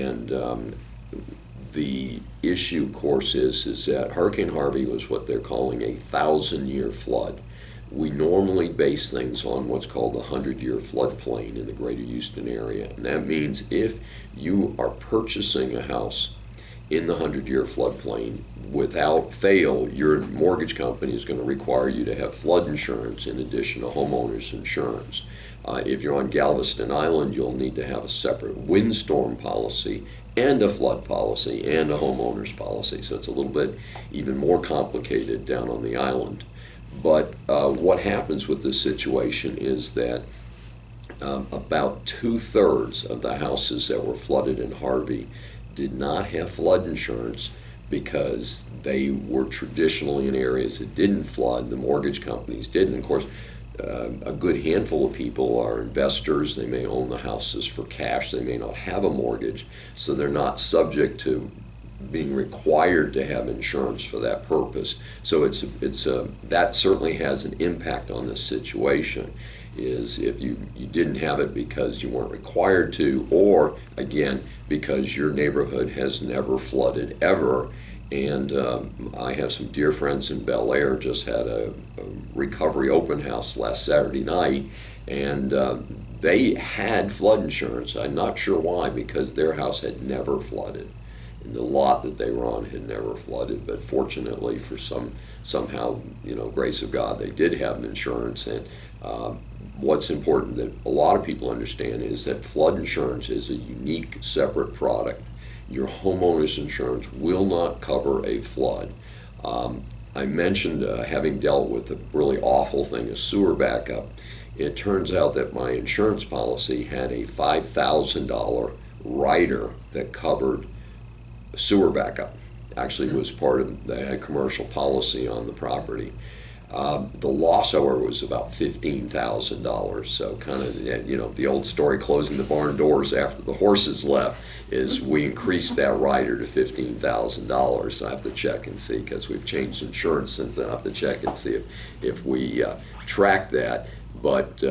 And the issue, of course, is that Hurricane Harvey was what they're calling a 1,000-year flood. We normally base things on what's called a 100-year floodplain in the greater Houston area. And that means if you are purchasing a house in the 100-year floodplain, without fail, your mortgage company is going to require you to have flood insurance in addition to homeowners insurance. If you're on Galveston Island, you'll need to have a separate windstorm policy and a flood policy and a homeowner's policy. So it's a little bit even more complicated down on the island. But what happens with this situation is that about 2/3 of the houses that were flooded in Harvey did not have flood insurance because they were traditionally in areas that didn't flood. The mortgage companies didn't. Of course, a good handful of people are investors. They may own the houses for cash. They may not have a mortgage, so they're not subject to being required to have insurance for that purpose. So that certainly has an impact on this situation. Is if you didn't have it because you weren't required to, or again because your neighborhood has never flooded ever. And I have some dear friends in Bel Air, just had a recovery open house last Saturday night, and they had flood insurance. I'm not sure why, because their house had never flooded. And the lot that they were on had never flooded, but fortunately for somehow, grace of God, they did have insurance. And what's important that a lot of people understand is that flood insurance is a unique, separate product. Your homeowner's insurance will not cover a flood. I mentioned having dealt with a really awful thing, a sewer backup. It turns out that my insurance policy had a $5,000 rider that covered sewer backup. Actually, it was part of the commercial policy on the property. The loss, however, was about $15,000. So kind of, the old story, closing the barn doors after the horses left, is we increased that rider to $15,000. So I have to check and see, because we've changed insurance since then. I have to check and see if we track that. But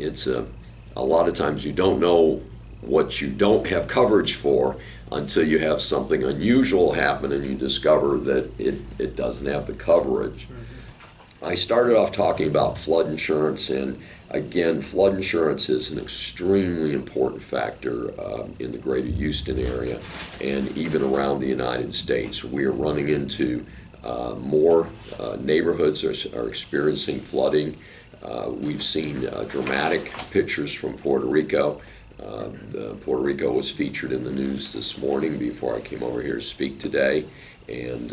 it's a lot of times you don't know what you don't have coverage for until you have something unusual happen and you discover that it doesn't have the coverage. I started off talking about flood insurance, and again, flood insurance is an extremely important factor in the greater Houston area and even around the United States. We are running into more neighborhoods are experiencing flooding. We've seen dramatic pictures from Puerto Rico. Puerto Rico was featured in the news this morning before I came over here to speak today, and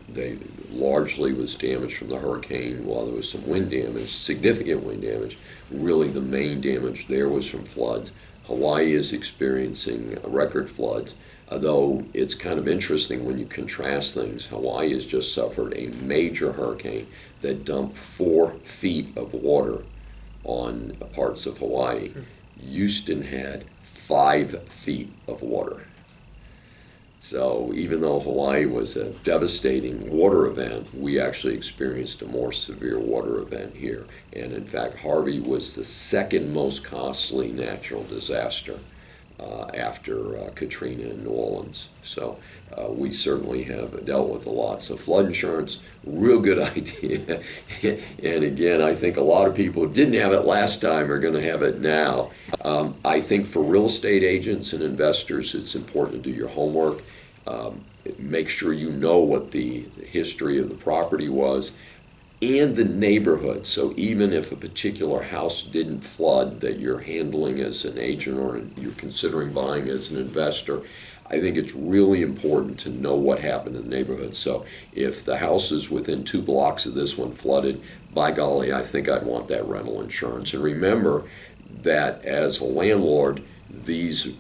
they largely was damaged from the hurricane. While there was some wind damage, significant wind damage, really the main damage there was from floods. Hawaii is experiencing record floods, although it's kind of interesting when you contrast things. Hawaii has just suffered a major hurricane that dumped 4 feet of water on parts of Hawaii. Houston had 5 feet of water. So even though Hawaii was a devastating water event, we actually experienced a more severe water event here. And in fact, Harvey was the second most costly natural disaster after Katrina in New Orleans. So we certainly have dealt with a lot. So flood insurance, real good idea. And again, I think a lot of people who didn't have it last time are going to have it now. I think for real estate agents and investors, it's important to do your homework. Make sure you know what the history of the property was and the neighborhood. So even if a particular house didn't flood that you're handling as an agent or you're considering buying as an investor, I think it's really important to know what happened in the neighborhood. So if the house is within 2 blocks of this one flooded, by golly, I think I'd want that rental insurance. And remember that as a landlord,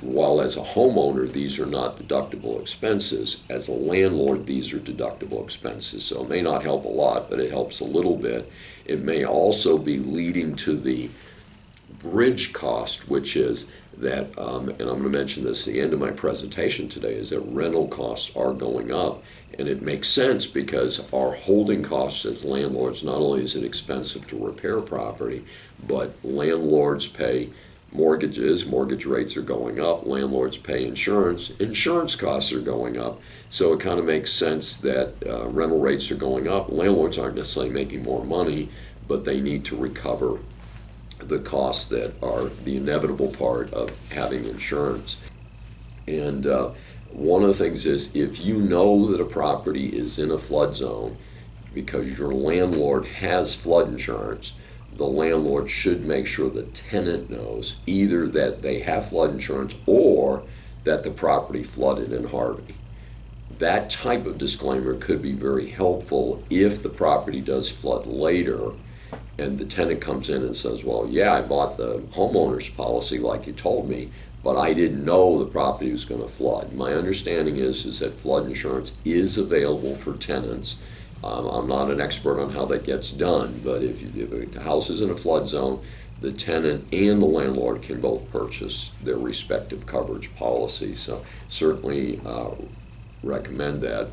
while as a homeowner, these are not deductible expenses. As a landlord, these are deductible expenses. So it may not help a lot, but it helps a little bit. It may also be leading to the bridge cost, which is that, and I'm going to mention this at the end of my presentation today, is that rental costs are going up. And it makes sense because our holding costs as landlords, not only is it expensive to repair property, but landlords pay mortgages, mortgage rates are going up, landlords pay insurance, insurance costs are going up. So it kind of makes sense that rental rates are going up. Landlords aren't necessarily making more money, but they need to recover the costs that are the inevitable part of having insurance. And one of the things is, if you know that a property is in a flood zone because your landlord has flood insurance, the landlord should make sure the tenant knows either that they have flood insurance or that the property flooded in Harvey. That type of disclaimer could be very helpful if the property does flood later and the tenant comes in and says, well, yeah, I bought the homeowner's policy like you told me, but I didn't know the property was going to flood. My understanding is that flood insurance is available for tenants. I'm not an expert on how that gets done, but if the house is in a flood zone, the tenant and the landlord can both purchase their respective coverage policy. So certainly recommend that.